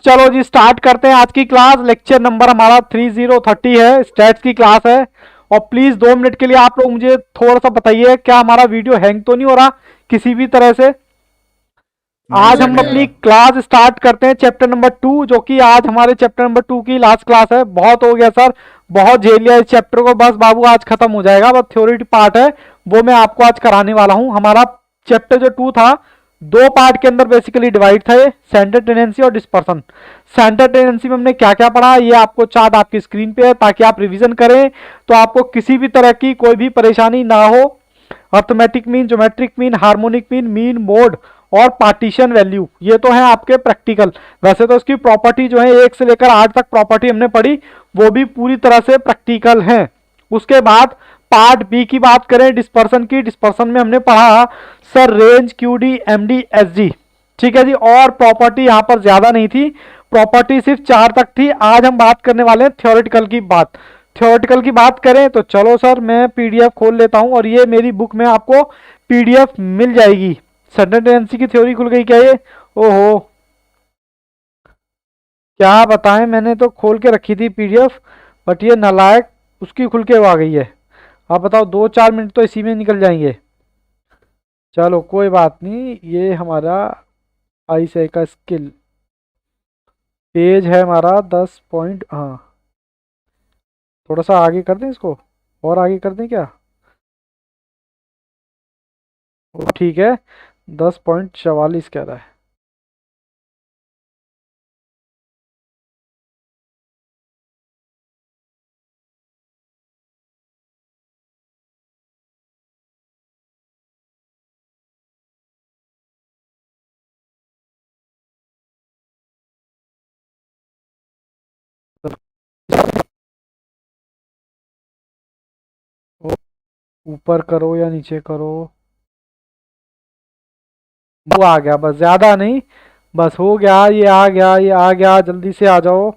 चलो जी स्टार्ट करते हैं आज की क्लास। लेक्चर नंबर हमारा 3030 है, स्टैट्स की क्लास है। और प्लीज 2 मिनट के लिए आप लोग मुझे थोड़ा सा बताइए, क्या हमारा वीडियो हैंग तो नहीं हो रहा किसी भी तरह से? आज हम अपनी क्लास स्टार्ट करते हैं चैप्टर नंबर 2, जो कि आज हमारे चैप्टर नंबर 2 की लास्ट क्लास है। बहुत हो गया सर, बहुत झेल लिया इस चैप्टर को, बस बाबू आज खत्म हो जाएगा। बस थ्योरी पार्ट है वो मैं आपको आज कराने वाला हूं। हमारा चैप्टर जो 2 था, 2 पार्ट के अंदर बेसिकली डिवाइड था, ये सेंटर टेंडेंसी और डिस्पर्सन। सेंटर टेंडेंसी में हमने क्या क्या पढ़ा, ये आपको चार्ट आपकी स्क्रीन पे है ताकि आप रिवीजन करें, तो आपको किसी भी तरह की कोई भी परेशानी ना हो। Arithmetic mean, geometric mean, harmonic mean, mean, mode और पार्टीशन वैल्यू, ये तो है आपके प्रैक्टिकल। वैसे तो इसकी प्रॉपर्टी जो है 1 से लेकर 8 तक प्रॉपर्टी हमने पढ़ी, वो भी पूरी तरह से प्रैक्टिकल है। उसके बाद पार्ट बी की बात करें डिस्पर्सन की, डिस्पर्सन में हमने पढ़ा sir range, QD, MD, SD, ठीक है जी। और प्रॉपर्टी यहां पर ज्यादा नहीं थी, प्रॉपर्टी सिर्फ 4 तक थी। आज हम बात करने वाले हैं थ्योरेटिकल की बात। थ्योरेटिकल की बात करें तो चलो सर मैं पीडीएफ खोल लेता हूं, और ये मेरी बुक में आपको पीडीएफ मिल जाएगी। सेंटर टेंडेंसी की थ्योरी खुल गई क्या ये? ओहो, क्या बताएं, मैंने तो खोल के रखी थी पीडीएफ, बट ये नालायक उसकी खुल के आ गई है। आप बताओ, 2-4 मिनट तो इसी में निकल जाएंगे। चलो कोई बात नहीं, ये हमारा आईसीआई का स्किल पेज है हमारा 10 पॉइंट। हाँ, थोड़ा सा आगे कर दें इसको, और आगे कर दें क्या? ठीक है, 10.44 कह रहा है। ऊपर करो या नीचे करो, वो आ गया, बस ज्यादा नहीं, बस हो गया, ये आ गया, ये आ गया। जल्दी से आ जाओ।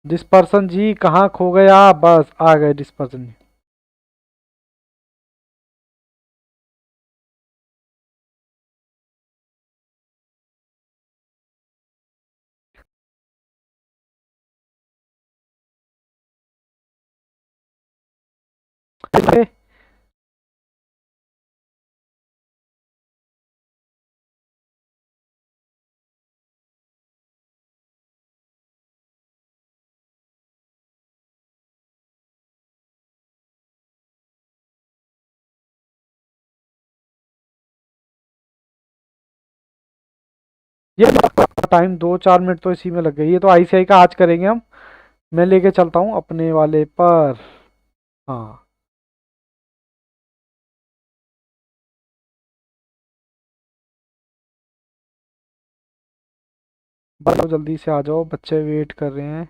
डिस्पर्सन जी कहाँ खो गया? बस आ गए डिस्पर्सन जी। ये टाइम 2-4 मिनट तो इसी में लग गई। ये तो आईसीआई का आज करेंगे हम, मैं लेके चलता हूँ अपने वाले पर। हाँ, बस जल्दी से आ जाओ, बच्चे वेट कर रहे हैं।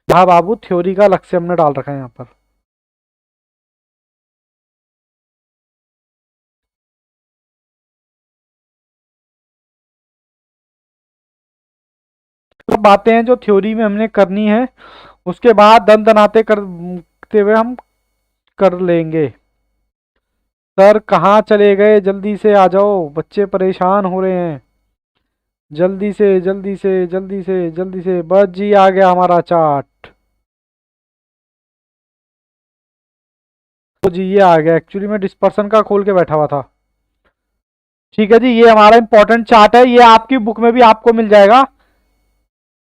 हाँ बाबू, थ्योरी का अलग से हमने डाल रखा है यहाँ पर। तो बातें हैं जो थ्योरी में हमने करनी है, उसके बाद दन दनाते करते हुए हम कर लेंगे। सर कहाँ चले गए? जल्दी से आ जाओ, बच्चे परेशान हो रहे हैं। जल्दी से जल्दी से जल्दी से जल्दी से, बस जी आ गया हमारा चार्ट। तो जी ये आ गया, एक्चुअली मैं डिस्पर्सन का खोल के बैठा हुआ था। ठीक है जी, ये हमारा इंपॉर्टेंट चार्ट है, ये आपकी बुक में भी आपको मिल जाएगा।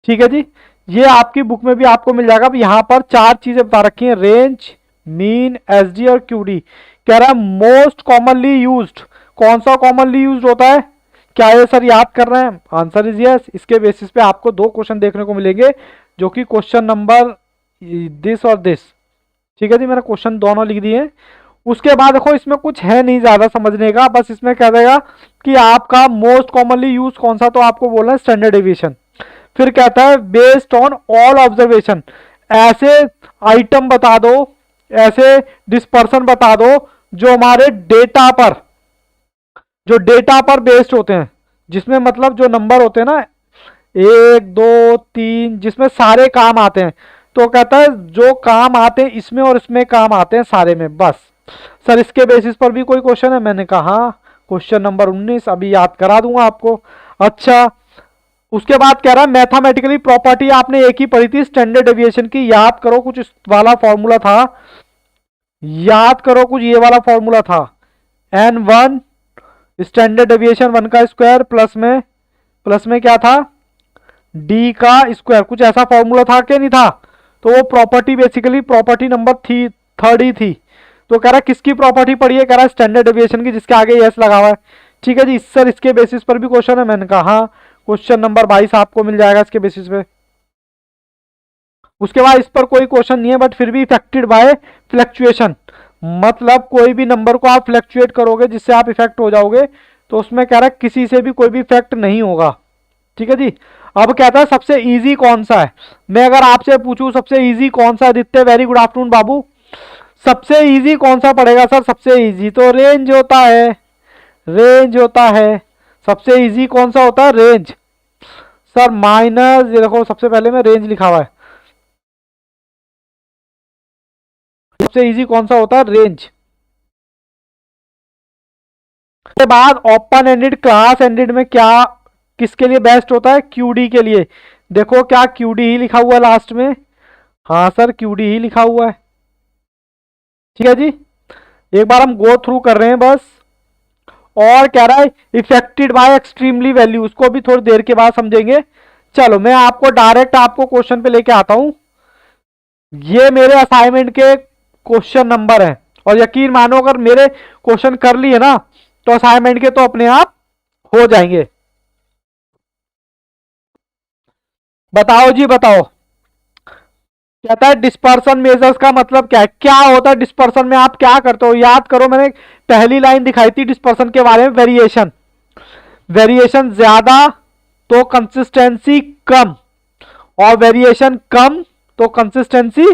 ठीक है जी, ये आपकी बुक में भी आपको मिल जाएगा। अब यहाँ पर 4 चीजें बता रखी हैं, रेंज, मीन, एसडी और क्यूडी। कह रहा है मोस्ट कॉमनली यूज्ड, कौन सा कॉमनली यूज्ड होता है? क्या ये सर याद कर रहे हैं? Answer is yes. इसके बेसिस पे आपको 2 क्वेश्चन देखने को मिलेंगे, जो कि क्वेश्चन नंबर दिस और दिस। ठीक है जी, मैंने क्वेश्चन दोनों लिख दिए हैं। उसके बाद देखो, इसमें कुछ है नहीं ज्यादा समझने का, बस इसमें कह देगा कि आपका मोस्ट कॉमनली यूज कौन सा, तो आपको बोलना है स्टैंडर्ड डेविएशन। फिर कहता है बेस्ड ऑन ऑल ऑब्जर्वेशन, ऐसे आइटम बता दो, ऐसे डिस्पर्सन बता दो जो हमारे डेटा पर, जो डेटा पर बेस्ड होते हैं, जिसमें मतलब जो नंबर होते हैं ना 1 2 3, जिसमें सारे काम आते हैं। तो कहता है जो काम आते हैं इसमें और इसमें काम आते हैं सारे में, बस। सर इसके बेसिस पर भी कोई क्वेश्चन है? मैंने कहा क्वेश्चन नंबर 19 अभी याद करा दूंगा आपको। अच्छा, उसके बाद कह रहा है मैथमेटिकली प्रॉपर्टी आपने एक ही पढ़ी थी स्टैंडर्ड डेविएशन की, याद करो कुछ इस वाला फॉर्मूला था, याद करो कुछ ये वाला फॉर्मूला था, n1 स्टैंडर्ड डेविएशन 1 का स्क्वायर प्लस में क्या था d का स्क्वायर, कुछ ऐसा फॉर्मूला था कि नहीं था। तो वो property basically property number third ही थी। तो कह रहा है किसकी प्रॉपर्टी पढ़ी है, कह रहा है स्टैंडर्ड डेविएशन की, जिसके आगे यस लगा हुआ है। ठीक है जी सर, इसके बेसिस पर भी क्वेश्चन है, मैंने कहा हाँ, क्वेश्चन नंबर 22 आपको मिल जाएगा इसके बेसिस पे। उसके बाद इस पर कोई क्वेश्चन नहीं है, बट फिर भी इफेक्टेड बाय फ्लक्चुएशन, मतलब कोई भी नंबर को आप फ्लक्चुएट करोगे जिससे आप इफेक्ट हो जाओगे, तो उसमें कह रहा है किसी से भी कोई भी इफेक्ट नहीं होगा। ठीक है जी। अब कहता है सबसे इजी कौन सा है, मैं अगर आपसे पूछूं सबसे इजी कौन सा है, आदित्य वेरी गुड आफ्टरनून बाबू, सबसे इजी कौन सा पड़ेगा सर, सबसे इजी तो रेंज होता है, रेंज होता है, सबसे इजी कौन सा होता है, रेंज सर माइनस, ये देखो सबसे पहले में रेंज लिखा हुआ है, सबसे इजी कौन सा होता है, रेंज। के बाद ओपन एंडेड क्लास एंडेड में क्या किसके लिए बेस्ट होता है, क्यूडी के लिए। देखो क्या क्यूडी ही लिखा हुआ है लास्ट में, हाँ सर क्यूडी ही लिखा हुआ है। ठीक है जी, एक बार हम गो थ्रू कर रहे हैं बस। और कह रहा है इफेक्टेड बाय एक्सट्रीमली वैल्यू, उसको भी थोड़ी देर के बाद समझेंगे। चलो मैं आपको डायरेक्ट आपको क्वेश्चन पे लेके आता हूं, ये मेरे असाइनमेंट के क्वेश्चन नंबर है, और यकीन मानो अगर मेरे क्वेश्चन कर लिए ना तो असाइनमेंट के तो अपने आप हो जाएंगे। बताओ जी बताओ, कहता है डिस्पर्सन मेजर्स का मतलब क्या है, क्या होता है डिस्पर्सन में, आप क्या करते हो, याद करो मैंने पहली लाइन दिखाई थी डिस्पर्सन के बारे में, वेरिएशन, वेरिएशन ज्यादा तो कंसिस्टेंसी कम, और वेरिएशन कम तो कंसिस्टेंसी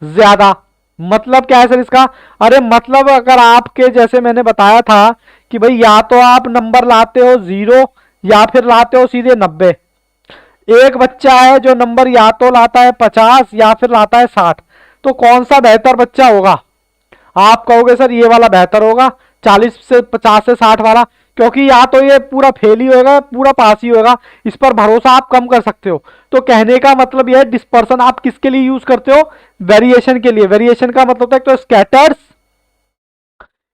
ज्यादा। मतलब क्या है सर इसका, अरे मतलब अगर आपके जैसे मैंने बताया था कि भाई या तो आप नंबर लाते हो 0 या फिर लाते हो सीधे 90, एक बच्चा है जो नंबर या तो लाता है 50 या फिर लाता है 60, तो कौन सा बेहतर बच्चा होगा, आप कहोगे सर ये वाला बेहतर होगा, 40 से 50 से 60 वाला, क्योंकि या तो ये पूरा फेल ही होगा पूरा पास ही होगा, इस पर भरोसा आप कम कर सकते हो। तो कहने का मतलब यह है डिस्पर्सन आप किसके लिए यूज करते हो, वेरिएशन के लिए। वेरिएशन का मतलब होता है एक तो स्कैटर्स,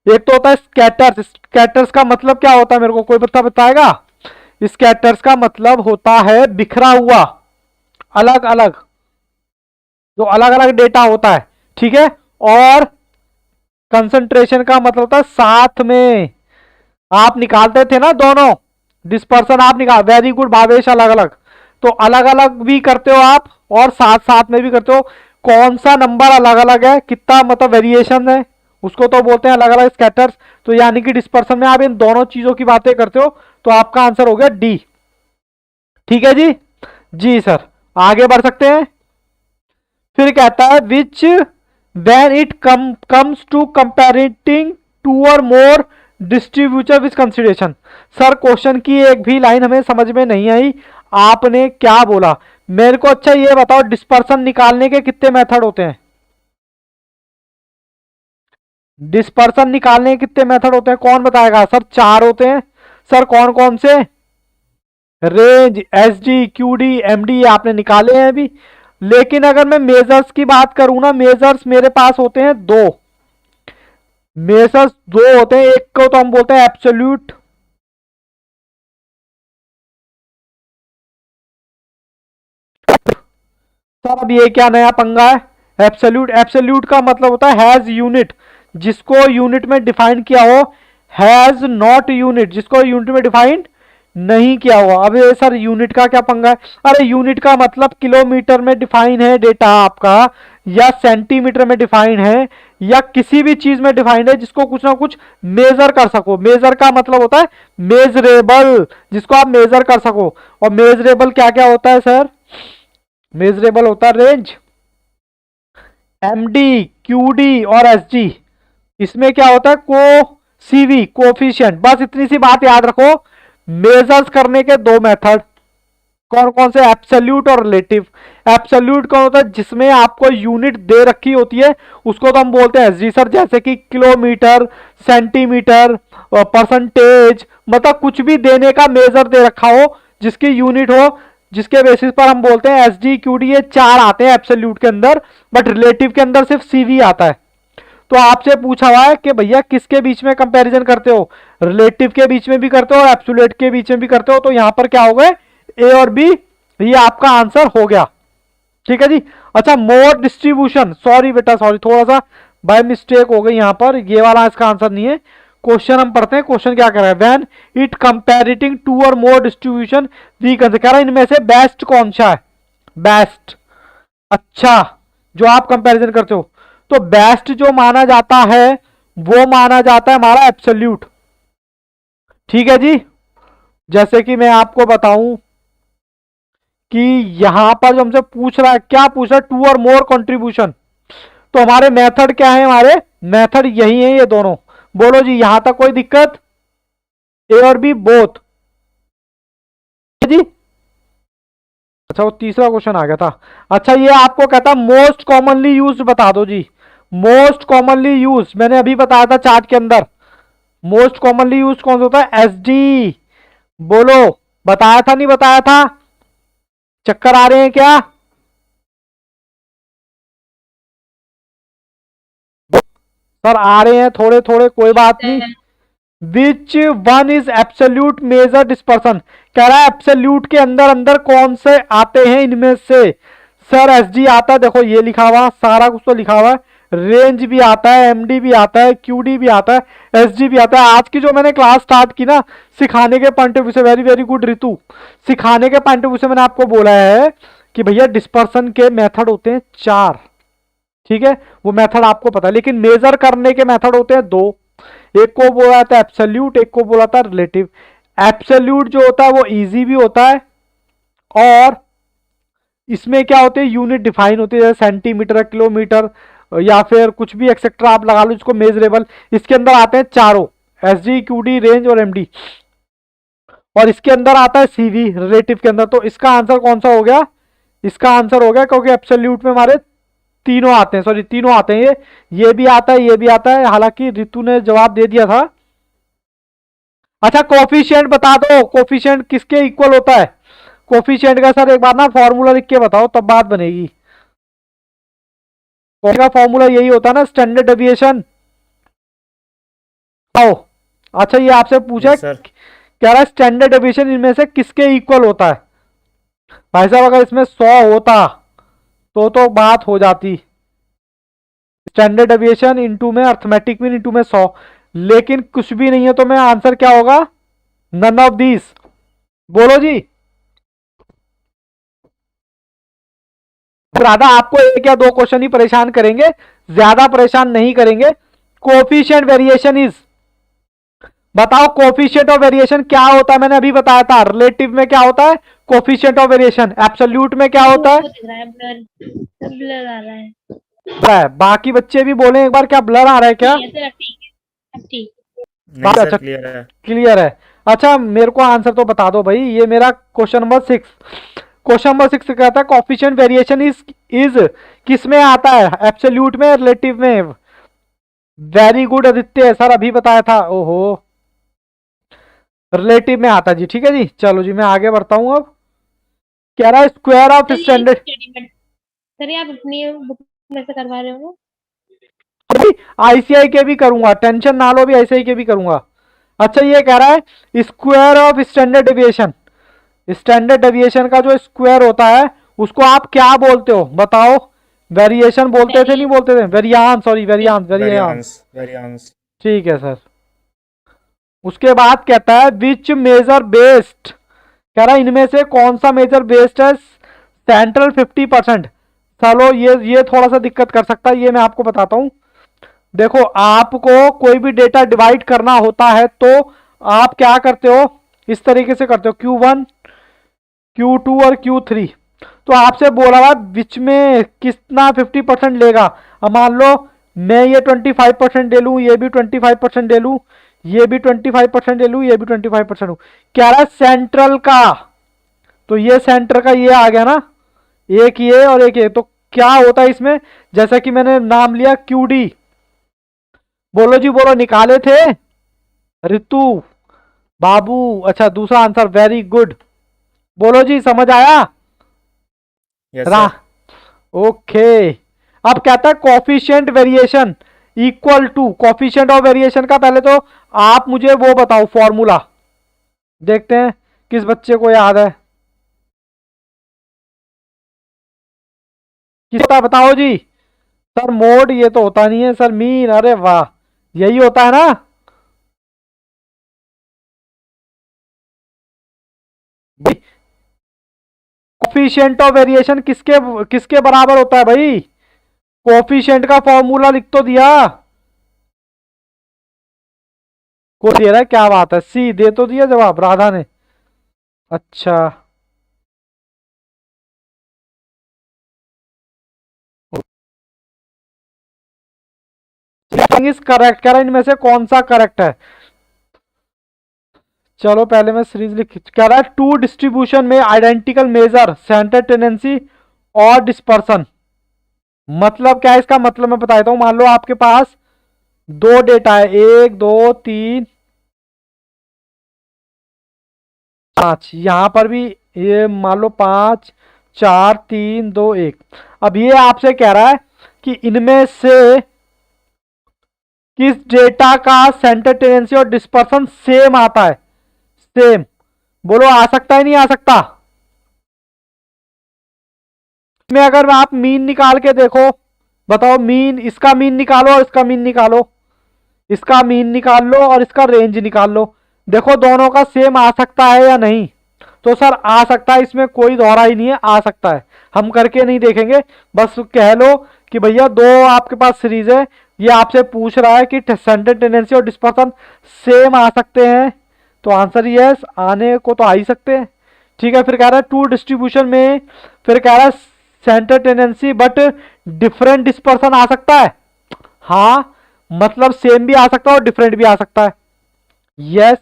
एक तो होता है स्कैटर्स। स्कैटर्स का मतलब क्या होता है, मेरे को कोई बताएगा, स्कैटर्स का मतलब होता है बिखरा हुआ, अलग अलग, जो अलग अलग डेटा होता है। ठीक है, और कंसंट्रेशन का मतलब होता है साथ में, आप निकालते थे ना दोनों, डिस्पर्सन आप निकाल, वेरी गुड भावेश, अलग अलग, तो अलग अलग भी करते हो आप और साथ साथ में भी करते हो। कौन सा नंबर अलग अलग है, कितना मतलब वेरिएशन है, उसको तो बोलते हैं अलग अलग स्कैटर्स। तो यानी कि डिस्पर्सन में आप इन दोनों चीजों की बातें करते हो, तो आपका आंसर हो गया डी। ठीक है जी, जी सर आगे बढ़ सकते हैं। फिर कहता है which when it comes to comparing two और more distributor which consideration. Sir question की एक भी लाइन हमें समझ में नहीं आई, आपने क्या बोला मेरे को। अच्छा ये बताओ डिस्पर्सन निकालने के कितने मेथड होते हैं, डिस्पर्सन निकालने के कितने मेथड होते हैं, कौन बताएगा सर, 4 होते हैं। सर कौन कौन से, रेंज, एसडी, क्यूडी, एमडी आपने निकाले हैं अभी। लेकिन अगर मैं मेजर्स की बात करूं ना, मेजर्स मेरे पास होते हैं 2, मेजर्स 2 होते हैं, एक को तो हम बोलते हैं एब्सोल्यूट, सर अब ये क्या नया पंगा है, एब्सोल्यूट। एब्सोल्यूट का मतलब होता है हैज यूनिट, जिसको यूनिट में डिफाइन किया हो, हैज नॉट यूनिट, जिसको यूनिट में डिफाइन नहीं किया हुआ। अब ये सर यूनिट का क्या पंगा है, अरे यूनिट का मतलब किलोमीटर में डिफाइन है डेटा आपका, या सेंटीमीटर में डिफाइन है, या किसी भी चीज में डिफाइंड है जिसको कुछ ना कुछ मेजर कर सको। मेजर का मतलब होता है मेजरेबल, जिसको आप मेजर कर सको। और मेजरेबल क्या क्या होता है सर, मेजरेबल होता है रेंज, एमडी, क्यूडी और एसजी। इसमें क्या होता है को सीवी, कोफिशिएंट। बस इतनी सी बात याद रखो, मेजर्स करने के 2 मेथड, कौन कौन से, एब्सोल्यूट और रिलेटिव। एब्सोल्यूट कौन होता है, जिसमें आपको यूनिट दे रखी होती है, उसको तो हम बोलते हैं एसजी सर, जैसे कि किलोमीटर, सेंटीमीटर, परसेंटेज, मतलब कुछ भी देने का मेजर दे रखा हो जिसकी यूनिट हो, जिसके बेसिस पर हम बोलते हैं एसडी क्यूडी। ये चार आते हैं एब्सोल्यूट के अंदर, बट रिलेटिव के अंदर सिर्फ सीवी आता है। तो आपसे पूछा हुआ है कि भैया किसके बीच में कंपैरिजन करते हो, रिलेटिव के बीच में भी करते हो और एब्सोल्यूट के बीच में भी करते हो। तो यहां पर क्या हो गए, ए और बी, ये आपका आंसर हो गया। ठीक है जी। अच्छा, मोर डिस्ट्रीब्यूशन, सॉरी बेटा सॉरी, थोड़ा सा बाय मिस्टेक हो गई यहां पर, ये वाला इसका आंसर नहीं है। क्वेश्चन हम पढ़ते हैं, क्वेश्चन क्या कर रहा है, व्हेन इट कंपेरिटिंग टू और मोर डिस्ट्रीब्यूशन वी कह रहा है इनमें से बेस्ट कौन सा है, बेस्ट। अच्छा, जो आप कंपैरिजन करते हो, तो बेस्ट जो माना जाता है वो माना जाता है हमारा एब्सोल्यूट। ठीक है जी। जैसे कि मैं आपको बताऊं कि यहां पर जो हमसे पूछ रहा है, क्या पूछ रहा है, टू और मोर कंट्रीब्यूशन, तो हमारे मेथड क्या है, हमारे मेथड यही है ये दोनों। बोलो जी, यहां तक कोई दिक्कत, ए और बी बोथ जी। अच्छा, वो तीसरा क्वेश्चन आ गया था। अच्छा, ये आपको कहता है मोस्ट कॉमनली यूज्ड बता दो जी। मोस्ट कॉमनली यूज मैंने अभी बताया था चार्ट के अंदर, मोस्ट कॉमनली यूज कौन सा होता है, एसडी। बोलो, बताया था नहीं बताया था, चक्कर आ रहे हैं क्या, सर आ रहे हैं थोड़े थोड़े, कोई बात नहीं। Which one is absolute major dispersion, कह रहा है एब्सोल्यूट के अंदर अंदर कौन से आते हैं इनमें से। सर एसडी आता है, देखो ये लिखा हुआ, सारा कुछ तो लिखा हुआ है, रेंज भी आता है, एमडी भी आता है, क्यूडी भी आता है, एसडी भी आता है। आज की जो मैंने क्लास स्टार्ट की ना, सिखाने के पॉइंट ऑफ व्यू से, वेरी वेरी गुड रितु, सिखाने के पॉइंट ऑफ व्यू से मैंने आपको बोला है कि भैया डिस्पर्सन के मेथड होते हैं चार। ठीक है, वो मेथड आपको पता है, लेकिन मेजर करने के मेथड होते हैं दो। एक को बोला था एब्सोल्यूट, एक को बोला था रिलेटिव। एब्सोल्यूट जो होता है वो इजी भी होता है, और इसमें क्या होते हैं, यूनिट डिफाइन होती है, जैसे सेंटीमीटर, किलोमीटर, या फिर कुछ भी एक्सेट्रा आप लगा लो जिसको मेजरेबल। इसके अंदर आते हैं चारों, एसडी, क्यूडी, रेंज और एमडी, और इसके अंदर आता है सीवी रिलेटिव के अंदर। तो इसका आंसर कौन सा हो गया, इसका आंसर हो गया, क्योंकि एब्सोल्यूट में हमारे तीनों आते हैं, सॉरी तीनों आते हैं, ये भी आता है, ये भी आता है, हालांकि रितु ने जवाब दे दिया था। अच्छा, कोफिशिएंट बता दो, कोफिशिएंट किसके इक्वल होता है, कोफिशिएंट का सर एक बार ना फॉर्मूला लिख के बताओ, तब बात बनेगी। का फॉर्मूला यही होता है ना, स्टैंडर्ड डेविएशन। आओ, अच्छा ये आपसे पूछा है, कह रहा है स्टैंडर्ड डेविएशन इनमें से किसके इक्वल होता है। भाई साहब, अगर इसमें 100 होता तो बात हो जाती, स्टैंडर्ड डेविएशन इंटू में अर्थमेटिक मीन इंटू में 100, लेकिन कुछ भी नहीं है, तो मैं आंसर क्या होगा, नन ऑफ दिस। बोलो जी, राधा आपको एक या दो क्वेश्चन ही परेशान करेंगे, ज्यादा परेशान नहीं करेंगे। कोफिशिएंट वेरिएशन इज, बताओ कोफिशिएंट ऑफ वेरिएशन क्या होता है, मैंने अभी बताया था। रिलेटिव में क्या होता है, कोफिशिएंट ऑफ वेरिएशन। एब्सोल्यूट में क्या होता है, ब्लर आ रहा है। बाकी बच्चे भी बोले एक बार, क्या ब्लर आ रहा है क्या, अच्छा क्लियर है, क्लियर है। अच्छा, मेरे को आंसर तो बता दो भाई, ये मेरा क्वेश्चन नंबर 6, क्वेश्चन नंबर 6 कहता है कोफिशिएंट वेरिएशन इज किस में आता है, एब्सोल्यूट में, रिलेटिव में। वेरी गुड आदित्य, सर अभी बताया था, ओहो रिलेटिव में आता जी। ठीक है जी, चलो जी मैं आगे बढ़ता हूं। अब कह रहा है स्क्वायर ऑफ स्टैंडर्ड, सर आप अपनी बुक में से करवा रहे हो, आईसीआई के भी करूंगा, टेंशन ना लो, भी आईसीआई के भी करूंगा। अच्छा, ये कह रहा है square of standard deviation, standard deviation का जो स्क्वायर होता है उसको आप क्या बोलते हो, बताओ। वेरिएशन बोलते थे, नहीं बोलते थे, वेरियांस, सॉरी वेरियांस, वेरियांस। ठीक है सर। उसके बाद कहता है विच मेजर बेस्ड, कह रहा है इनमें से कौन सा मेजर बेस्ड है सेंट्रल 50%। चलो ये थोड़ा सा दिक्कत कर सकता है, ये मैं आपको बताता हूं। देखो, आपको कोई भी डेटा डिवाइड करना होता है तो आप क्या करते हो, इस तरीके से करते हो, Q1, Q2 और Q3। तो आपसे बोला हुआ विच में कितना 50% लेगा। अब मान लो मैं ये 25% ले लूं, ये भी 25% ले लूं, ये भी 25% ले लूं, ये भी 25% लूं, क्या रहा सेंट्रल का तो ये सेंटर का ये आ गया ना, एक ये और एक ये। तो क्या होता है इसमें, जैसा कि मैंने नाम लिया QD। बोलो जी बोलो, निकाले थे रितु बाबू? अच्छा, दूसरा आंसर, वेरी गुड। बोलो जी, समझ आया? यस रा सर। ओके। अब कहता है coefficient variation equal to, coefficient of variation का पहले तो आप मुझे वो बताओ फॉर्मूला, देखते हैं किस बच्चे को याद है। किसका बताओ जी? सर मोड ये तो होता नहीं है सर, मीन, अरे वाह, यही होता है ना। कोफिशिएंट ऑफ वेरिएशन किसके किसके बराबर होता है भाई? कोफिशिएंट का फॉर्मूला लिख तो दिया, को दे रहा है, क्या बात है, सी दे तो दिया जवाब राधा ने। अच्छा, इज करेक्ट, कह रहा है इनमें से कौन सा करेक्ट है। चलो पहले मैं सीरीज लिख, कह रहा है टू डिस्ट्रीब्यूशन में आइडेंटिकल मेजर सेंटर टेंडेंसी और डिस्पर्सन। मतलब क्या है इसका मतलब, मैं बता देता हूं। मान लो आपके पास दो डेटा है, 1 2 3 5, यहां पर भी ये मान लो 5 4 3 2 1। अब ये आपसे कह रहा है कि इनमें से किस डेटा का सेंटर टेंडेंसी और डिस्पर्सन सेम आता है, सेम। बोलो आ सकता है नहीं आ सकता? इसमें अगर आप मीन निकाल के देखो, बताओ मीन, इसका मीन निकालो और इसका मीन निकालो, इसका मीन निकाल लो और इसका रेंज निकाल लो, देखो दोनों का सेम आ सकता है या नहीं। तो सर आ सकता है, इसमें कोई दोहरा ही नहीं है, आ सकता है। हम करके नहीं देखेंगे, बस कह लो कि भैया दो आपके पास सीरीज है, ये आपसे पूछ रहा है कि सेंटर टेंडेंसी और डिस्पर्सन सेम आ सकते हैं, तो आंसर यस, आने को तो आ ही सकते हैं। ठीक है, फिर कह रहा है टू डिस्ट्रीब्यूशन में, फिर कह रहा है centre tendency but different dispersion आ सकता है। हाँ, मतलब सेम भी आ सकता है और डिफरेंट भी आ सकता है। यस,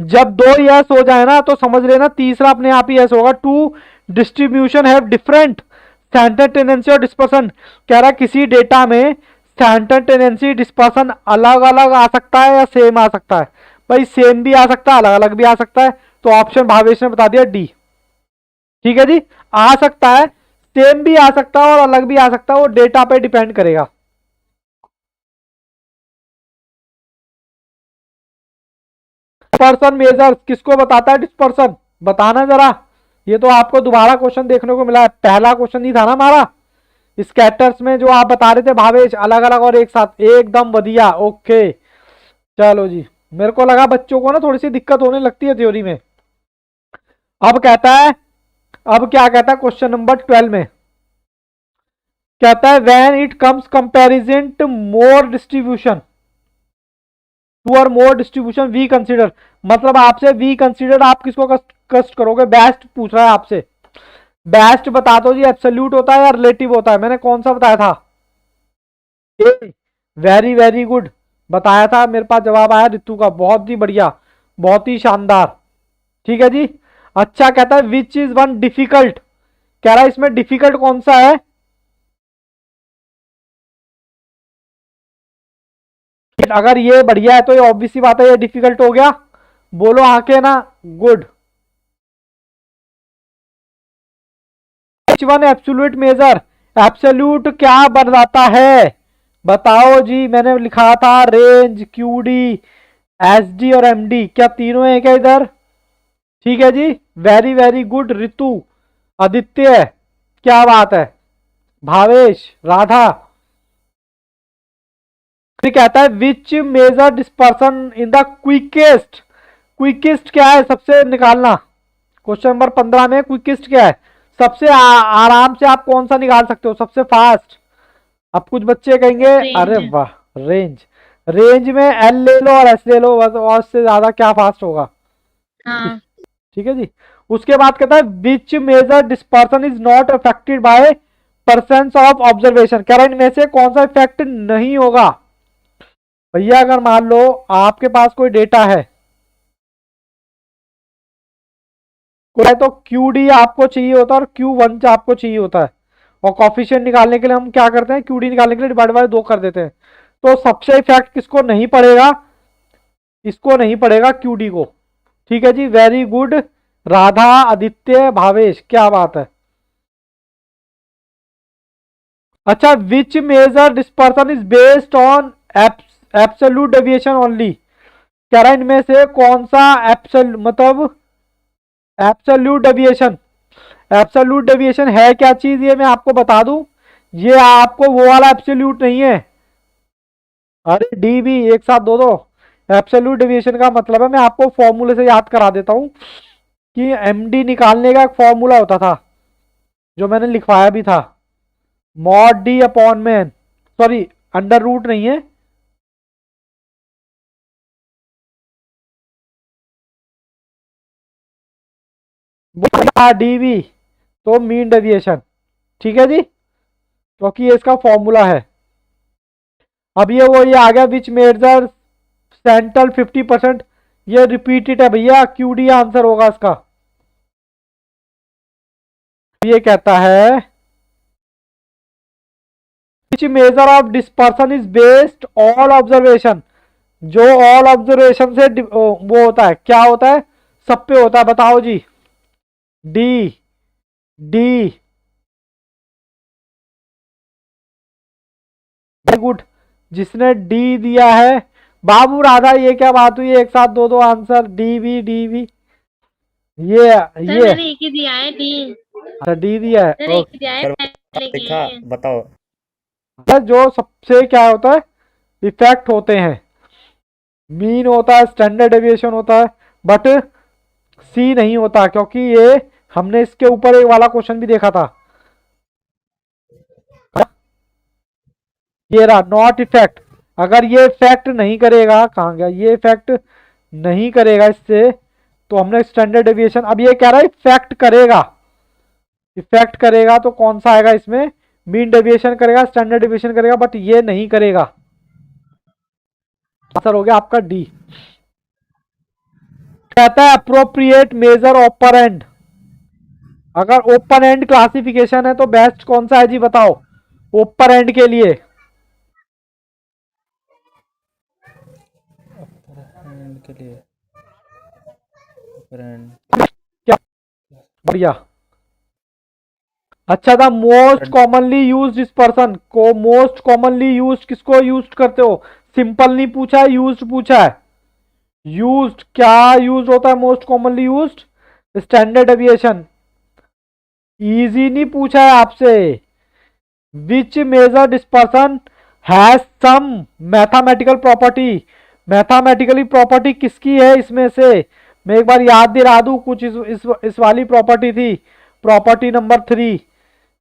जब दो यस हो जाए ना तो समझ लेना तीसरा अपने आप ही यस होगा। Two distribution have different centre tendency और डिस्पर्सन, कह रहा है किसी डेटा में सेंटर टेंडेंसी डिस्पर्सन अलग अलग आ सकता है या सेम आ सकता है। भाई सेम भी आ सकता है, अलग अलग भी आ सकता है, तो ऑप्शन भावेश ने बता दिया डी। ठीक है जी, आ सकता है, सेम भी आ सकता है और अलग भी आ सकता है, वो डेटा पे डिपेंड करेगा। डिस्पर्सन मेजर किसको बताता है, डिस्पर्सन बताना जरा। ये तो आपको दोबारा क्वेश्चन देखने को मिला है, पहला क्वेश्चन नहीं था ना हमारा स्कैटर्स में जो आप बता रहे थे भावेश, अलग अलग और एक साथ, एकदम बढ़िया। ओके, चलो जी, मेरे को लगा बच्चों को ना थोड़ी सी दिक्कत होने लगती है थ्योरी में। अब कहता है, अब क्या कहता है क्वेश्चन नंबर 12 में, कहता है when it comes comparison to more distribution, two और मोर डिस्ट्रीब्यूशन वी कंसीडर। मतलब आपसे वी कंसीडर आप किसको कस्ट करोगे, बेस्ट पूछ रहा है आपसे। बेस्ट बता दो जी, एब्सोल्यूट होता है या रिलेटिव होता है? मैंने कौन सा बताया था? ए, वेरी वेरी गुड बताया था, मेरे पास जवाब आया रितु का, बहुत ही बढ़िया, बहुत ही शानदार। ठीक है जी। अच्छा, कहता है विच इज वन डिफिकल्ट, कह रहा है इसमें डिफिकल्ट कौन सा है। अगर ये बढ़िया है तो ये ऑब्वियस सी बात है, ये डिफिकल्ट हो गया। बोलो आके ना, good. One absolute major, absolute क्या बताता है बताओ जी? मैंने लिखा था रेंज, QD, SD और MD, क्या तीनों है क्या इधर? ठीक है जी, very very good Ritu, Aditya, क्या बात है, भावेश, राधा। फिर कहता है which measure dispersion in the quickest, quickest क्या है सबसे निकालना। क्वेश्चन नंबर 15 में क्विकेस्ट क्या है, सबसे आराम से आप कौन सा निकाल सकते हो, सबसे फास्ट। अब कुछ बच्चे कहेंगे अरे रेंज। वाह, रेंज, रेंज में L ले लो और S ले लो, बस, और से ज्यादा क्या फास्ट होगा। हाँ। ठीक है जी। उसके बाद कहता है which measure dispersion is not affected by presence of observation, कह रहा है इनमें से कौन सा इफेक्ट नहीं होगा। भैया अगर मान लो आपके पास कोई डेटा है, कोई तो क्यू डी आपको चाहिए होता है और क्यू वन आपको चाहिए होता है, और कॉफिशिएंट निकालने के लिए हम क्या करते हैं, क्यू डी निकालने के लिए डिवाइड बाय 2 कर देते हैं। तो सबसे इफेक्ट किसको नहीं पड़ेगा, इसको नहीं पड़ेगा, क्यू डी को। ठीक है जी, वेरी गुड राधा, आदित्य, भावेश, क्या बात है। अच्छा, which measure dispersion is based on absolute deviation only, कह रहा है इनमें से कौन सा मतलब एब्सोल्यूट डेविएशन, एब्सोल्यूट डेविएशन है क्या चीज, ये मैं आपको बता दूं, ये आपको वो वाला एब्सोल्यूट नहीं है। अरे डी भी एक साथ दो दो। एब्सोल्यूट डेविएशन का मतलब है, मैं आपको फॉर्मूले से याद करा देता हूं कि एमडी निकालने का एक फॉर्मूला होता था जो मैंने लिखवाया भी था, मॉड डी अपॉन में, सॉरी अंडर रूट नहीं है, डीवी, तो मीन डेविएशन। ठीक है जी, क्योंकि ये इसका फॉर्मूला है। अब ये आ गया विच मेजर सेंट्रल 50%, ये रिपीटेड है भैया, क्यूडी आंसर होगा इसका। ये कहता है which measure of dispersion is based all observation, जो ऑल ऑब्जर्वेशन से वो होता है, क्या होता है, सब पे होता है, बताओ जी। डी डी वेरी गुड, जिसने डी दिया है बाबू राधा, ये क्या बात हुई, एक साथ दो आंसर, डी वी ये मैंने एक ही दिया है, डी। अच्छा डी दिया है, सर एक ही दिया है, देखा, बताओ। जो सबसे क्या होता है, इफेक्ट होते हैं, मीन होता है, स्टैंडर्ड डेविएशन होता है, बट सी नहीं होता, क्योंकि ये हमने इसके ऊपर एक वाला क्वेश्चन भी देखा था, ये रहा नॉट इफेक्ट। अगर ये इफेक्ट नहीं करेगा, कहां गया, ये इफेक्ट नहीं करेगा इससे, तो हमने स्टैंडर्ड डेविएशन, अब ये कह रहा है इफेक्ट करेगा, इफेक्ट करेगा तो कौन सा आएगा इसमें, मीन डेविएशन करेगा, स्टैंडर्ड डेविएशन करेगा, बट ये नहीं करेगा। आंसर हो गया आपका डी। कहता है अप्रोप्रिएट मेजर ओपर एंड, अगर ओपन एंड क्लासिफिकेशन है तो बेस्ट कौन सा है जी, बताओ ओपर एंड के लिए। के लिए क्या बढ़िया। अच्छा, था मोस्ट कॉमनली यूज डिस्पर्सन को, मोस्ट कॉमनली यूज किसको यूज करते हो, सिंपल नहीं पूछा है, यूज पूछा है। यूज्ड क्या यूज होता है, most commonly used standard deviation. Easy नहीं पूछा है आपसे। Which measure dispersion has some mathematical property, mathematically property किसकी है इसमें से, मैं एक बार याद दिला दूं, कुछ इस वाली प्रॉपर्टी थी, प्रॉपर्टी नंबर 3,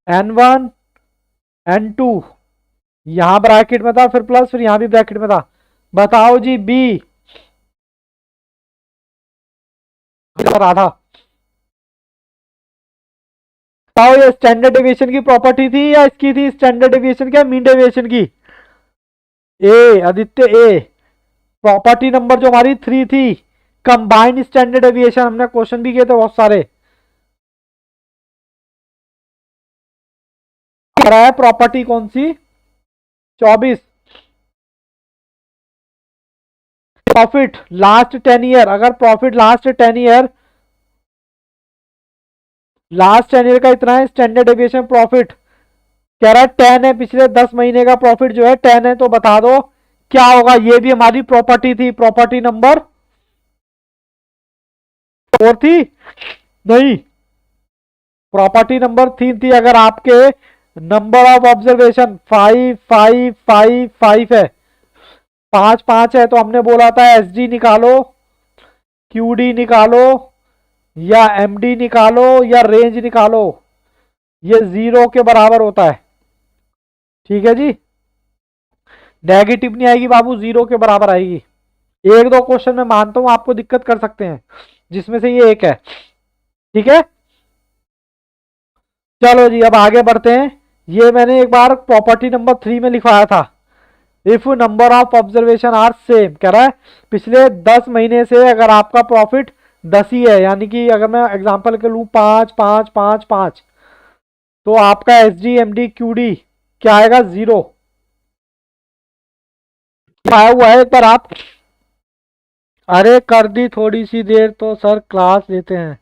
N1 N2, यहां ब्रैकेट में था, फिर प्लस, फिर यहां भी ब्रैकेट में था, बताओ जी बी राधा, बताओ ये स्टैंडर्ड डेविएशन की प्रॉपर्टी थी या इसकी थी, स्टैंडर्ड डेविएशन क्या मीन डेविएशन की, ए आदित्य ए, प्रॉपर्टी नंबर जो हमारी 3 थी, कंबाइंड स्टैंडर्ड डेविएशन, हमने क्वेश्चन भी किए थे बहुत सारे। है प्रॉपर्टी कौन सी, 24, प्रॉफिट लास्ट 10 ईयर, अगर profit last 10 year, last 10 year का इतना है, स्टैंडर्ड डेविएशन प्रॉफिट कह रहा है 10 है, पिछले 10 महीने का प्रॉफिट जो है 10 है, तो बता दो क्या होगा, ये भी हमारी प्रॉपर्टी थी, प्रॉपर्टी नंबर 4 थी, नहीं प्रॉपर्टी नंबर 3 थी। अगर आपके नंबर ऑफ ऑब्जर्वेशन 5 5 5 5 है, 5 5 है, तो हमने बोला था एसडी निकालो, क्यूडी निकालो, या एमडी निकालो, या रेंज निकालो, ये 0 के बराबर होता है। ठीक है जी, नेगेटिव नहीं आएगी बाबू, 0 के बराबर आएगी। एक दो क्वेश्चन में मानता हूं आपको दिक्कत कर सकते हैं, जिसमें से ये एक है। ठीक है, चलो जी अब आगे बढ़ते हैं। ये मैंने एक बार प्रॉपर्टी नंबर 3 में लिखवाया था, if number of observation are same, कह रहा है पिछले 10 महीने से अगर आपका प्रॉफिट 10 ही है, यानी कि अगर मैं एग्जांपल के लूँ 5 5 5 5, तो आपका S D M D Q D क्या आएगा? 0 आया हुआ है। एक बार आप, अरे कर दी थोड़ी सी देर तो सर, क्लास लेते हैं।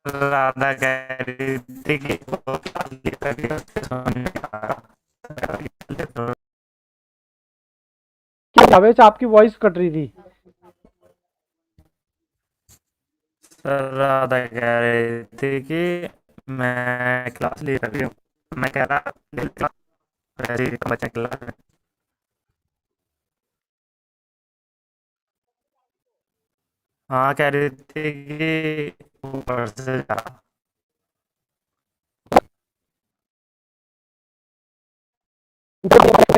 राधा कह रही थी कि वो क्लास लेकर के उससे समझ में आ रहा। क्या जावेद, आपकी वॉइस कट रही थी। सर राधा कह रही थी कि मैं क्लास ले रही हूँ। मैं कह रहा क्लास वैसे बच्चे क्लास में। हाँ कह रही थी कि ऊपर से जा रहा।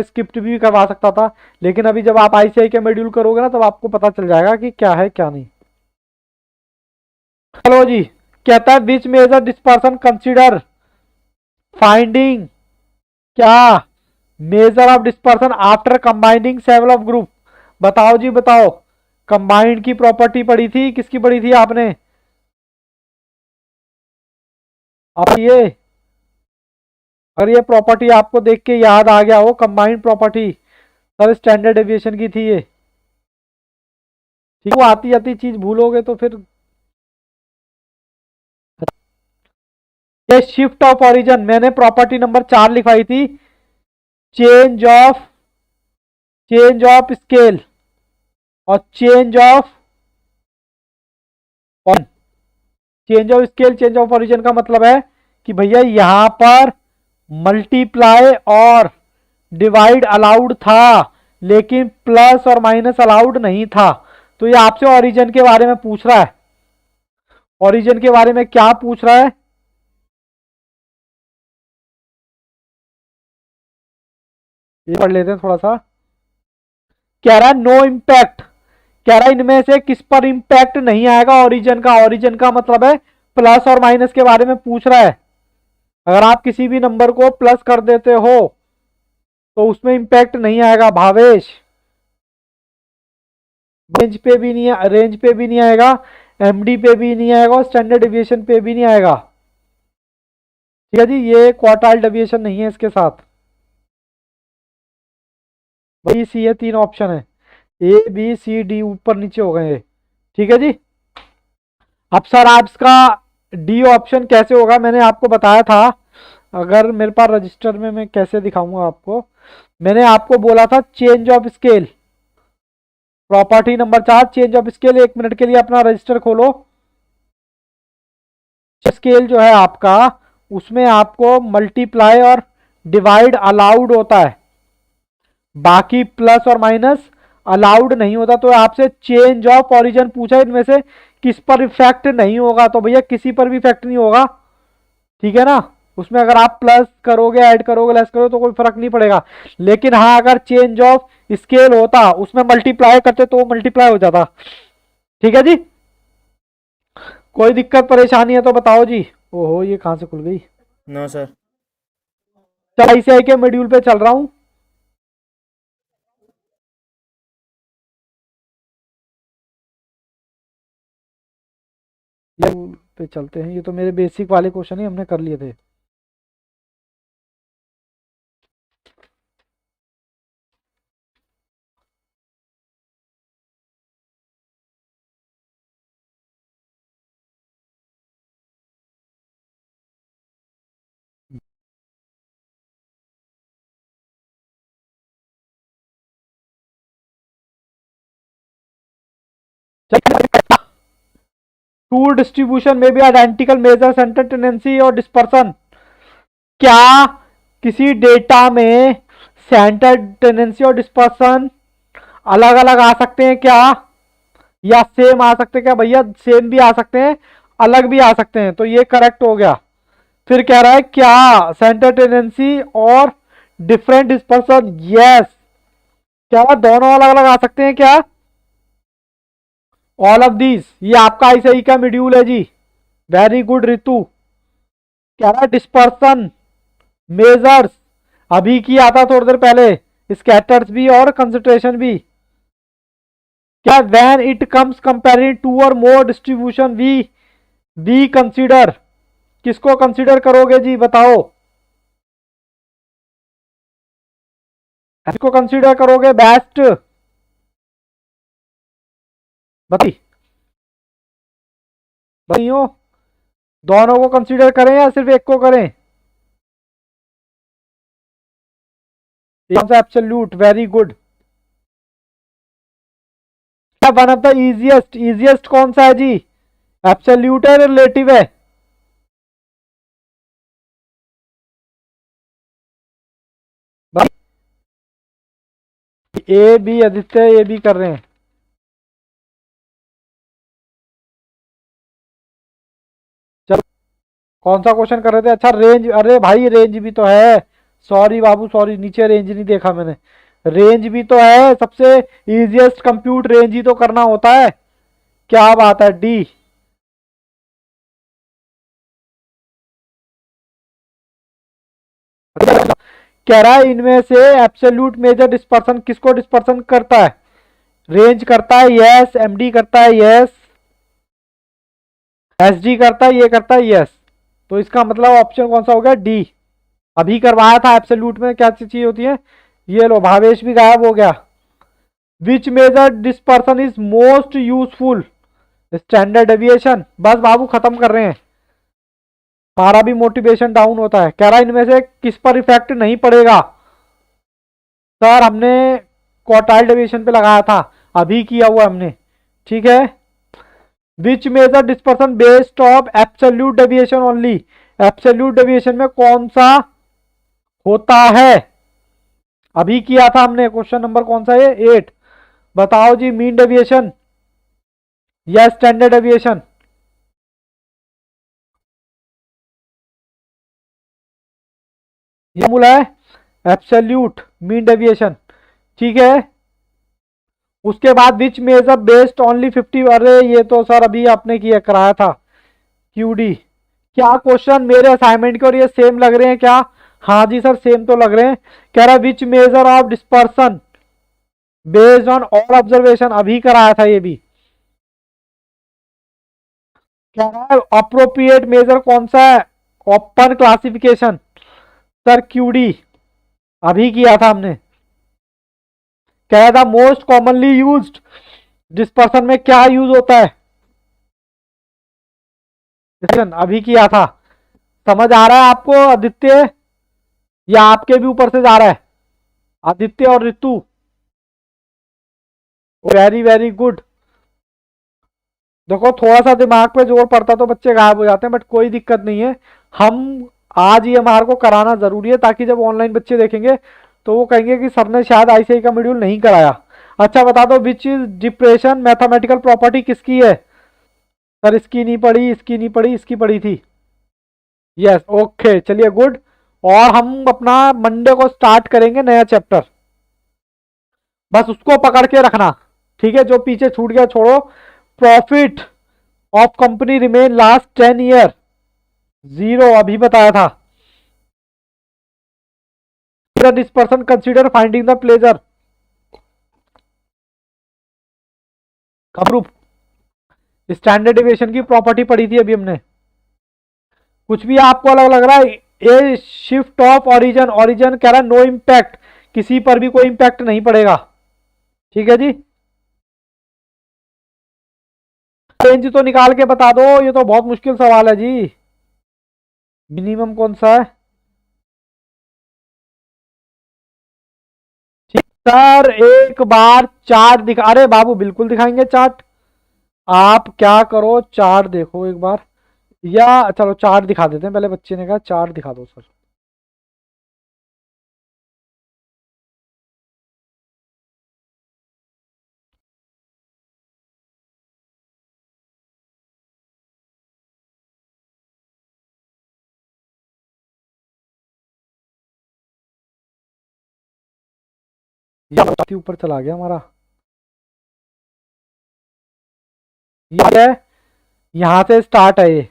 स्किप्ट भी करवा सकता था, लेकिन अभी जब आप आईसीआई के मॉड्यूल करोगे ना, तब आपको पता चल जाएगा कि क्या है क्या नहीं। चलो जी, कहता है which measure dispersion consider finding, क्या major of dispersion after combining several of group. बताओ जी बताओ, कंबाइंड की प्रॉपर्टी पढ़ी थी, किसकी पढ़ी थी आपने? अब ये, अगर ये प्रॉपर्टी आपको देख के याद आ गया हो, combined property, sir standard deviation की थी ये। ठीक, वो आती आती चीज भूलोगे तो फिर। ये शिफ्ट ऑफ ओरिजिन मैंने प्रॉपर्टी नंबर 4 लिखवाई थी, चेंज ऑफ स्केल और change of scale, change of origin का मतलब है कि भैया यहां पर मल्टीप्लाई और डिवाइड अलाउड था, लेकिन प्लस और माइनस अलाउड नहीं था। तो ये आपसे ओरिजिन के बारे में पूछ रहा है। ओरिजिन के बारे में क्या पूछ रहा है? ये पढ़ लेते हैं थोड़ा सा। कह रहा है नो इम्पैक्ट, कह रहा है इनमें से किस पर इम्पैक्ट नहीं आएगा ओरिजिन का। ओरिजिन का मतलब है प्लस और माइनस के बारे में पूछ रहा है। अगर आप किसी भी नंबर को प्लस कर देते हो तो उसमें इम्पैक्ट नहीं आएगा भावेश। रेंज पे भी नहीं, रेंज पे भी नहीं आएगा, एमडी पे भी नहीं आएगा और स्टैंडर्ड डेविएशन पे भी नहीं आएगा। ठीक है जी, ये क्वार्टाइल डेविएशन नहीं है इसके साथ। भाई सी है, 3 ऑप्शन है, ए बी सी डी, ऊपर नीचे हो गए। ठीक है जी। अब सर आप इसका डी ऑप्शन कैसे होगा, मैंने आपको बताया था। अगर मेरे पास रजिस्टर में, मैं कैसे दिखाऊंगा आपको। मैंने आपको बोला था change of scale, property number 4 change of scale. 1 minute के लिए अपना रजिस्टर खोलो। स्केल जो है आपका, उसमें आपको मल्टीप्लाई और डिवाइड अलाउड होता है, बाकी प्लस और माइनस अलाउड नहीं होता। तो आपसे चेंज ऑफ ओरिजिन पूछा, इनमें से किस पर इफेक्ट नहीं होगा, तो भैया किसी पर भी इफेक्ट नहीं होगा। ठीक है ना, उसमें अगर आप प्लस करोगे, ऐड करोगे, लेस करोगे तो कोई फर्क नहीं पड़ेगा। लेकिन हाँ, अगर चेंज ऑफ स्केल होता, उसमें मल्टीप्लाई करते तो मल्टीप्लाई हो जाता। ठीक है जी, कोई दिक्कत परेशानी है तो बताओ जी। ओहो, ये कहां से खुल गई? No sir. चल आईसीआई के मॉड्यूल पे चल रहा हूं। पे चलते हैं, ये तो मेरे बेसिक वाले क्वेश्चन ही हमने कर लिए थे। टू डिस्ट्रीब्यूशन में भी आइडेंटिकल मेजर सेंटर टेंडेंसी और डिस्पर्सन। क्या किसी डेटा में सेंटर टेंडेंसी और डिस्पर्सन अलग अलग आ सकते हैं क्या, या सेम आ सकते हैं क्या? भैया सेम भी आ सकते हैं, अलग भी आ सकते हैं, तो ये करेक्ट हो गया। फिर कह रहा है क्या सेंटर टेंडेंसी और डिफरेंट डिस्पर्सन, यस। क्या दोनों अलग अलग आ सकते हैं क्या? ऑल ऑफ दीज, ये आपका आईसीआई का मॉड्यूल है जी। Very good Ritu. कह रहा है डिस्पर्सन मेजर्स, अभी किया था थोड़ी देर पहले, स्कैटर्स भी और कंसंट्रेशन भी। क्या when it comes comparing to और मोर डिस्ट्रीब्यूशन वी कंसीडर, किसको कंसीडर करोगे जी बताओ, किसको कंसीडर करोगे बेस्ट, बताइए बताइयो, दोनों को कंसीडर करें या सिर्फ एक को करें, एब्सोल्यूट, वेरी गुड। क्या वन ऑफ द इजिएस्ट कौन सा है जी, एब्सोल्यूट है रिलेटिव है, A B Aditya A B कर रहे हैं, चलो कौन सा क्वेश्चन कर रहे थे, अच्छा रेंज, अरे भाई रेंज भी तो है, सॉरी बाबू सॉरी, नीचे रेंज नहीं देखा मैंने, रेंज भी तो है, सबसे इजिएस्ट कंप्यूट रेंज ही तो करना होता है, क्या बात है, डी। कह रहा है इनमें से एब्सोल्यूट मेजर डिस्पर्सन किसको डिस्पर्सन करता है, रेंज करता है यस, एमडी करता है यस, एसडी करता है, ये करता है यस, तो इसका मतलब ऑप्शन कौन सा हो गया, डी। अभी करवाया था एब्सोल्यूट में क्या चीज होती है, ये लो भावेश भी गायब हो गया। Which measure dispersion is most useful, standard deviation, बस बाबू खत्म कर रहे हैं, हमारा भी मोटिवेशन डाउन होता है। कह रहा है इनमें से किस पर इफेक्ट नहीं पड़ेगा, सर हमने क्वार्टाइल डेविएशन पे लगाया था, अभी किया हुआ हमने, ठीक है। Which measure dispersion based of absolute deviation only, absolute deviation में कौन सा होता है, अभी किया था हमने, क्वेश्चन नंबर कौन सा है 8, बताओ जी, मीन डेविएशन या स्टैंडर्ड डेविएशन, ये बोला है एब्सोल्यूट मीन डेविएशन, ठीक है। उसके बाद विच मेजर बेस्ड ओनली 50, अरे ये तो सर अभी आपने किया कराया था, क्यूडी, क्या क्वेश्चन मेरे असाइनमेंट के और ये सेम लग रहे हैं क्या, हाँ जी सर सेम तो लग रहे हैं। कह रहा है which measure of dispersion based on all observation, अभी कराया था ये भी। कह रहा है अप्रोप्रिएट मेजर कौन सा है, ओपन क्लासिफिकेशन, सर क्यूडी, अभी किया था हमने। कह रहा था मोस्ट कॉमनली यूज्ड डिस्पर्सन में क्या यूज होता है, अभी किया था। समझ आ रहा है आपको आदित्य, या आपके भी ऊपर से जा रहा है, आदित्य और ऋतु, वेरी वेरी गुड। देखो थोड़ा सा दिमाग पे जोर पड़ता तो बच्चे गायब हो जाते हैं, बट कोई दिक्कत नहीं है, हम आज ही हमारे को कराना जरूरी है, ताकि जब ऑनलाइन बच्चे देखेंगे तो वो कहेंगे कि सर ने शायद आईसीआई का मॉड्यूल नहीं कराया। अच्छा बता दो which is depression mathematical property किसकी है, सर इसकी नहीं पढ़ी, इसकी नहीं पढ़ी, इसकी पढ़ी थी, यस ओके चलिए गुड। और हम अपना मंडे को स्टार्ट करेंगे नया चैप्टर, बस उसको पकड़ के रखना, ठीक है, जो पीछे छूट गया छोड़ो। Profit of company remain last 10 year, zero, अभी बताया था। This person consider finding the pleasure, proof, standard deviation की प्रॉपर्टी पढ़ी थी अभी हमने। कुछ भी आपको अलग लग रहा है, ए शिफ्ट ऑफ ओरिजिन, ओरिजिन कह रहा है नो इम्पैक्ट, किसी पर भी कोई इम्पैक्ट नहीं पड़ेगा, ठीक है जी। रेंज तो निकाल के बता दो, ये तो बहुत मुश्किल सवाल है जी, मिनिमम कौन सा है, ठीक सर एक बार चार्ट दिखा, अरे बाबू बिल्कुल दिखाएंगे चार्ट, आप क्या करो चार्ट देखो एक बार, या चलो चार्ट दिखा देते हैं, पहले बच्चे ने कहा चार्ट दिखा दो सर, ये ऊपर चला गया हमारा, ये है, यहां से स्टार्ट है ये,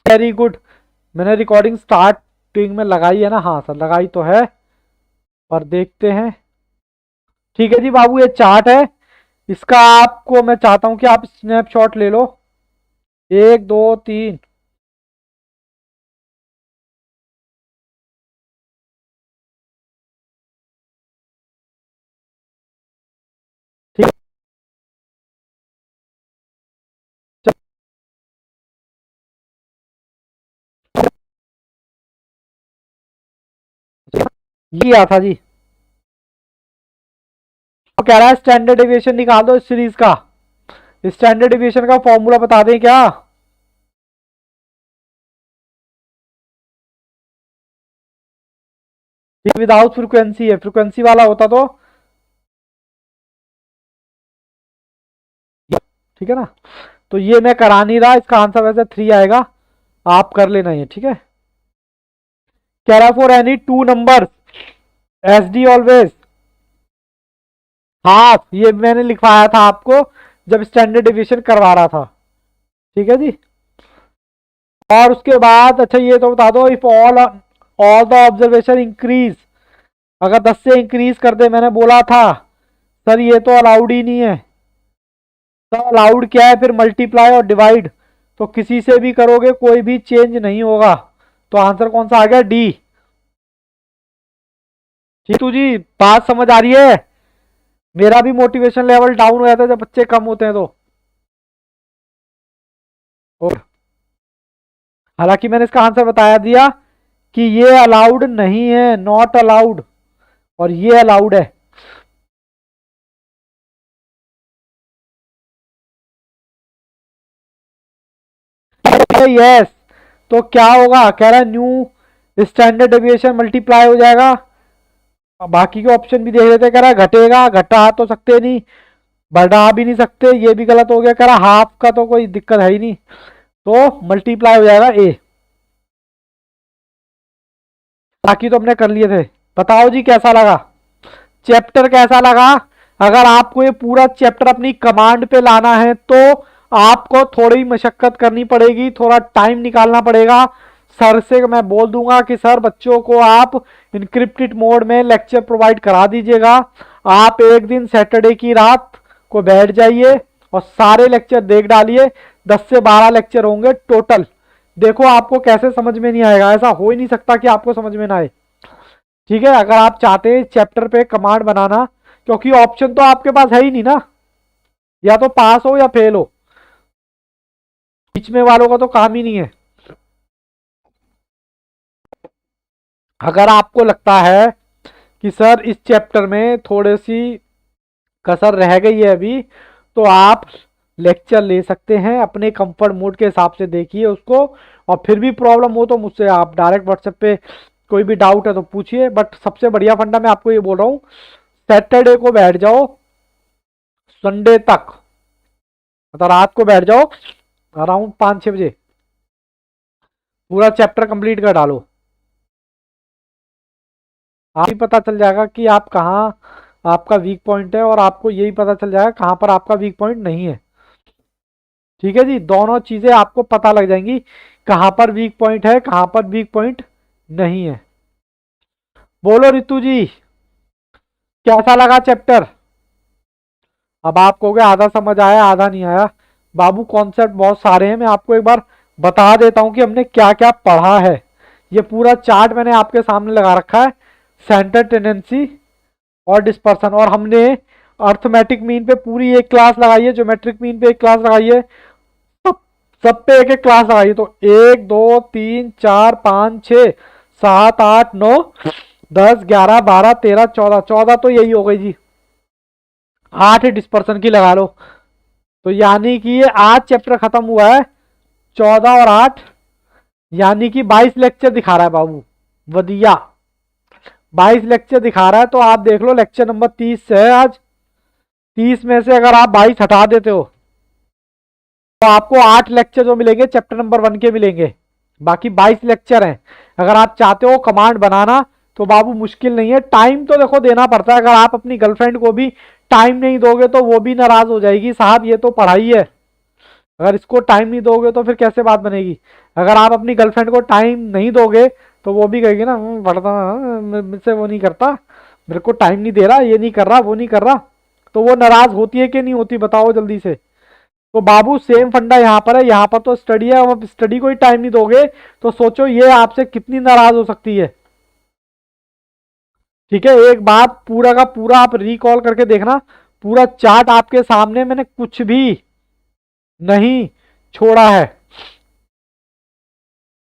वेरी गुड। मैंने रिकॉर्डिंग स्टार्टिंग में लगाई है ना? हाँ सर लगाई तो है, पर देखते हैं। ठीक है जी बाबू, ये चार्ट है, इसका आपको मैं चाहता हूं कि आप स्नैपशॉट ले लो। 1 2 3। ठीक है, ये आता जी। तो कह रहा है स्टैंडर्ड डेविएशन निकाल दो इस सीरीज का। स्टैंडर्ड डेविएशन का फॉर्मूला बता दें क्या? विदाउट फ्रीक्वेंसी है, फ्रीक्वेंसी वाला होता तो ठीक है ना। तो ये मैं करा नहीं रहा, इसका आंसर वैसे 3 आएगा, आप कर लेना ये। ठीक है, कह रहा for any 2 number S D always half, ये मैंने लिखवाया था आपको जब स्टैंडर्ड डिविजन करवा रहा था। ठीक है जी। और उसके बाद अच्छा ये तो बता दो, if all the observation increase, अगर 10 से इंक्रीज कर दे, मैंने बोला था सर ये तो अलाउड ही नहीं है। तो अलाउड क्या है फिर? मल्टीप्लाई और डिवाइड, तो किसी से भी करोगे कोई भी चेंज नहीं होगा। तो आंसर कौन सा आ गया? डी। जीतू जी बात समझ आ रही है? मेरा भी मोटिवेशन लेवल डाउन हो जाता है जब बच्चे कम होते हैं तो। और हालांकि मैंने इसका आंसर बताया दिया कि ये अलाउड नहीं है, नॉट अलाउड, और ये अलाउड है। यस, तो क्या होगा? कह रहा है न्यू स्टैंडर्ड डेविएशन मल्टीप्लाई हो जाएगा। बाकी के ऑप्शन भी देख लेते हैं। कह रहा है घटेगा, घटा तो सकते नहीं, बढ़ा भी नहीं सकते, ये भी गलत हो गया। कह रहा हाफ का तो कोई दिक्कत है ही नहीं, तो मल्टीप्लाई हो जाएगा ए। बाकी तो हमने कर लिए थे। बताओ जी कैसा लगा चैप्टर, कैसा लगा? अगर आपको ये पूरा चैप्टर अपनी कमांड पे लाना है तो आपको थोड़ी मशक्कत करनी पड़ेगी, थोड़ा टाइम निकालना पड़ेगा। सर से मैं बोल दूंगा कि सर बच्चों को आप इनक्रिप्टेड मोड में लेक्चर प्रोवाइड करा दीजिएगा। आप एक दिन सैटरडे की रात को बैठ जाइए और सारे लेक्चर देख डालिए। 10 से 12 लेक्चर होंगे टोटल। देखो आपको कैसे समझ में नहीं आएगा, ऐसा हो ही नहीं सकता कि आपको समझ में ना आए। ठीक है, अगर आप चाहते हैं चैप्टर पे कमांड बनाना, क्योंकि ऑप्शन तो आपके पास है ही नहीं ना, या तो पास हो या फेल हो, बीच में वालों का तो काम ही नहीं है। अगर आपको लगता है कि सर इस चैप्टर में थोड़ी सी कसर रह गई है अभी, तो आप लेक्चर ले सकते हैं अपने कंफर्ट मोड के हिसाब से, देखिए उसको। और फिर भी प्रॉब्लम हो तो मुझसे आप डायरेक्ट व्हाट्सएप पे कोई भी डाउट है तो पूछिए। बट सबसे बढ़िया फंडा मैं आपको ये बोल रहा हूँ, सैटरडे को बैठ जाओ, संडे तक मतलब रात को बैठ जाओ अराउंड 5-6 बजे, पूरा चैप्टर कंप्लीट कर डालो। आप ही पता चल जाएगा कि आप कहाँ आपका वीक पॉइंट है, और आपको यही पता चल जाएगा कहाँ पर आपका वीक पॉइंट नहीं है। ठीक है जी, दोनों चीजें आपको पता लग जाएंगी, कहाँ पर वीक पॉइंट है, कहाँ पर वीक पॉइंट नहीं है। बोलो रितु जी कैसा लगा चैप्टर? अब आप कहोगे आधा समझ आया आधा नहीं आया। बाबू कॉन्सेप्ट बहुत सारे हैं, मैं आपको एक बार बता देता हूं कि हमने क्या क्या पढ़ा है। ये पूरा चार्ट मैंने आपके सामने लगा रखा है, सेंटर टेंडेंसी और डिस्पर्सन, और हमने अर्थमेटिक मीन पे पूरी एक क्लास लगाई है, ज्योमेट्रिक मीन पे एक क्लास लगाई है, सब सब पे एक एक क्लास लगाई है। तो 1 2 3 4 5 6 7 8 9 10 11 12 13 14, 14 तो यही हो गई जी। 8 डिस्पर्सन की लगा लो, तो यानी कि ये 8 चैप्टर खत्म हुआ है। 14 और 8 यानी कि 22 लेक्चर दिखा रहा है बाबू, वदिया 22 लेक्चर दिखा रहा है। तो आप देख लो लेक्चर नंबर 30 से है आज, 30 में से अगर आप 22 हटा देते हो तो आपको 8 लेक्चर जो मिलेंगे चैप्टर नंबर 1 के मिलेंगे, बाकी 22 लेक्चर हैं। अगर आप चाहते हो कमांड बनाना तो बाबू मुश्किल नहीं है, टाइम तो देखो देना पड़ता है। अगर आप अपनी गर्लफ्रेंड को भी टाइम नहीं दोगे तो वो भी नाराज हो जाएगी, साहब ये तो पढ़ाई है। अगर इसको टाइम नहीं दोगे तो फिर कैसे बात बनेगी। अगर आप अपनी गर्लफ्रेंड को टाइम नहीं दोगे तो वो भी कहेगी ना पढ़ता मुझसे वो नहीं करता, मेरे को टाइम नहीं दे रहा, ये नहीं कर रहा, वो नहीं कर रहा, तो वो नाराज होती है कि नहीं होती, बताओ जल्दी से। तो बाबू सेम फंडा यहाँ पर है, यहाँ पर तो स्टडी है, अब स्टडी को ही टाइम नहीं दोगे तो सोचो ये आपसे कितनी नाराज हो सकती है। ठीक है, एक बात पूरा का पूरा आप रिकॉल करके देखना, पूरा चार्ट आपके सामने, मैंने कुछ भी नहीं छोड़ा है।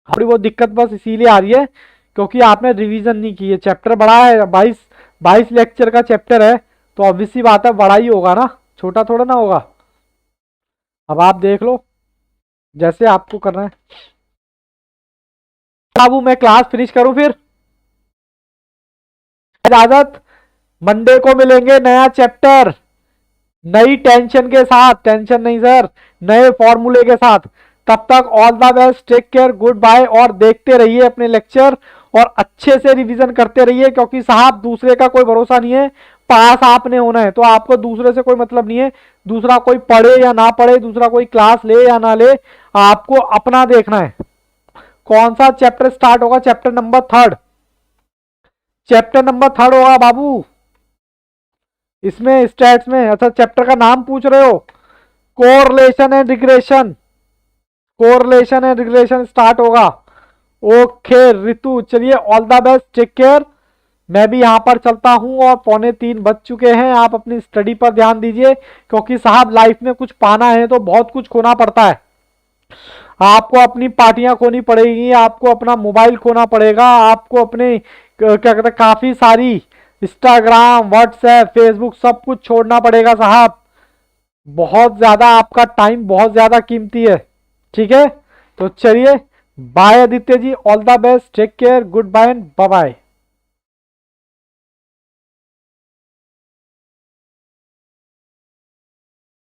थोड़ी बहुत दिक्कत बस इसीलिए आ रही है क्योंकि आपने रिवीजन नहीं की है। चैप्टर बड़ा है, 22 लेक्चर का चैप्टर है, तो ऑब्वियस सी बात है बड़ा ही होगा ना, छोटा थोड़ा ना होगा। अब आप देख लो जैसे आपको करना है। बाबू मैं क्लास फिनिश करूं फिर, इजाजत। मंडे को मिलेंगे नया चैप्टर, नई टेंशन के साथ, टेंशन नहीं सर, नए फॉर्मूले के साथ। तब तक all the best, take care, good bye, और देखते रहिए अपने लेक्चर और अच्छे से रिवीजन करते रहिए क्योंकि साहब दूसरे का कोई भरोसा नहीं है, पास आपने होना है तो आपको दूसरे से कोई मतलब नहीं है, दूसरा कोई पढ़े या ना पढ़े, दूसरा कोई क्लास ले या ना ले, आपको अपना देखना है। कौन सा चैप्टर स्टार्ट होगा? चैप्टर नंबर 3, चैप्टर नंबर 3 होगा बाबू इसमें स्टैट्स में। अच्छा चैप्टर का नाम पूछ रहे हो? Correlation and regression, correlation and regression start होगा। ओके रितु, चलिए all the best, take care. मैं भी यहाँ पर चलता हूँ और 2:45 बज चुके हैं। आप अपनी स्टडी पर ध्यान दीजिए क्योंकि साहब लाइफ में कुछ पाना है तो बहुत कुछ खोना पड़ता है। आपको अपनी पार्टियां खोनी पड़ेगी, आपको अपना मोबाइल खोना पड़ेगा, आपको अपने क्या कहते हैं काफी सारी इंस्टाग्राम, व्हाट्सएप, फेसबुक सब कुछ छोड़ना पड़ेगा साहब। बहुत ज्यादा आपका टाइम बहुत ज्यादा कीमती है। ठीक है, तो चलिए bye Aditya ji, all the best, take care, good bye and bye bye.